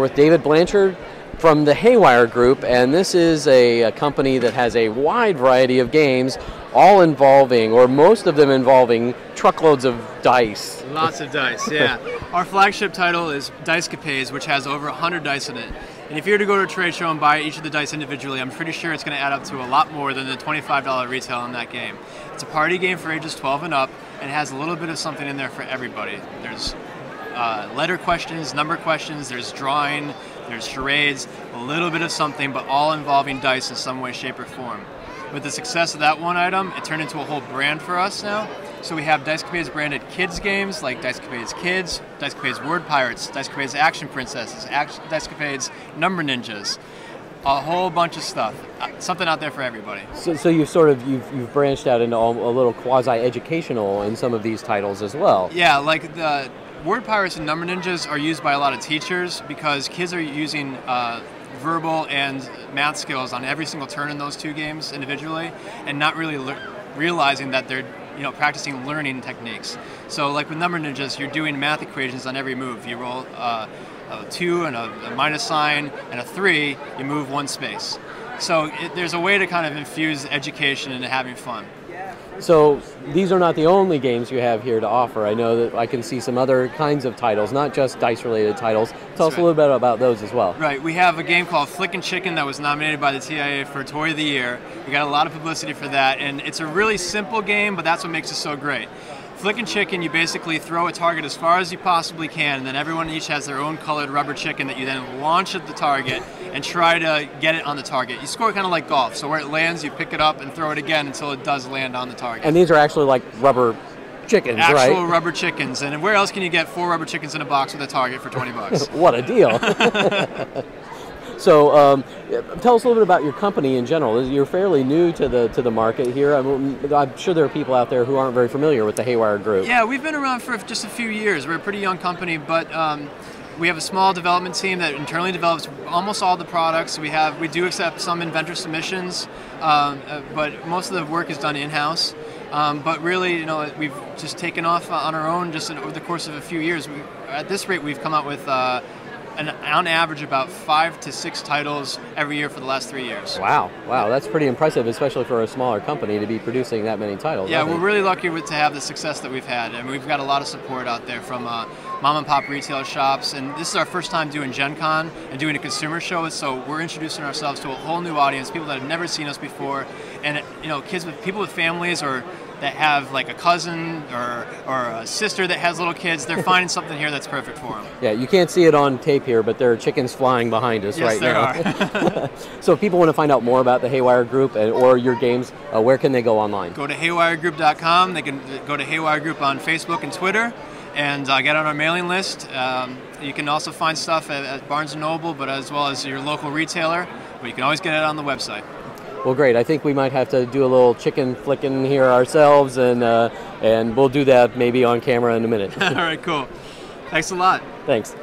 with David Blanchard from the Haywire Group, and this is a company that has a wide variety of games, all involving, or most of them involving, truckloads of dice. Lots of dice, yeah. Our flagship title is Dicecapades, which has over 100 dice in it. And if you were to go to a trade show and buy each of the dice individually, I'm pretty sure it's going to add up to a lot more than the $25 retail on that game. It's a party game for ages 12 and up, and it has a little bit of something in there for everybody. There's letter questions, number questions, there's drawing, there's charades, a little bit of something, but all involving dice in some way, shape, or form. With the success of that one item, it turned into a whole brand for us now. So we have Dicecapades branded kids games like Dicecapades Kids, Dicecapades Word Pirates, Dicecapades Action Princesses, Dicecapades Number Ninjas, a whole bunch of stuff. Something out there for everybody. So you've branched out into a little quasi-educational in some of these titles as well. Yeah, like the Word Pirates and Number Ninjas are used by a lot of teachers because kids are using verbal and math skills on every single turn in those two games individually, and not really realizing that they're practicing learning techniques. So like with Number Ninjas, you're doing math equations on every move. You roll a 2 and a minus sign and a 3, you move one space. So there's a way to kind of infuse education into having fun. So these are not the only games you have here to offer. I know that I can see some other kinds of titles, not just dice-related titles. Tell us a little bit about those as well. Right. We have a game called Flickin Chicken that was nominated by the TIA for Toy of the Year. We got a lot of publicity for that, and it's a really simple game, but that's what makes it so great. Flickin Chicken, you basically throw a target as far as you possibly can, and then everyone each has their own colored rubber chicken that you then launch at the target and try to get it on the target. You score kind of like golf, so where it lands, you pick it up and throw it again until it does land on the target. And these are actually like rubber chickens, right? Actual rubber chickens, and where else can you get 4 rubber chickens in a box with a target for 20 bucks? What a deal. So tell us a little bit about your company in general. You're fairly new to the market here. I'm sure there are people out there who aren't very familiar with the Haywire Group. Yeah, we've been around for just a few years. We're a pretty young company, but we have a small development team that internally develops almost all the products. We do accept some inventor submissions, but most of the work is done in-house. But really, we've just taken off on our own just over the course of a few years. At this rate, we've come out with on average about 5 to 6 titles every year for the last 3 years. Wow, that's pretty impressive, especially for a smaller company to be producing that many titles. Yeah, we're really lucky to have the success that we've had, and we've got a lot of support out there from mom and pop retail shops, and this is our first time doing GenCon and doing a consumer show, so we're introducing ourselves to a whole new audience, people that have never seen us before, and people with families or that have like a cousin or a sister that has little kids, they're finding something here that's perfect for them. Yeah, you can't see it on tape here, but there are chickens flying behind us right now. Yes, there are. So if people want to find out more about the Haywire Group or your games, where can they go online? Go to haywiregroup.com. They can go to Haywire Group on Facebook and Twitter and get on our mailing list. You can also find stuff at Barnes & Noble, but as well as your local retailer, but you can always get it on the website. Well, great. I think we might have to do a little chicken flicking here ourselves, and we'll do that maybe on camera in a minute. All right, cool. Thanks a lot. Thanks.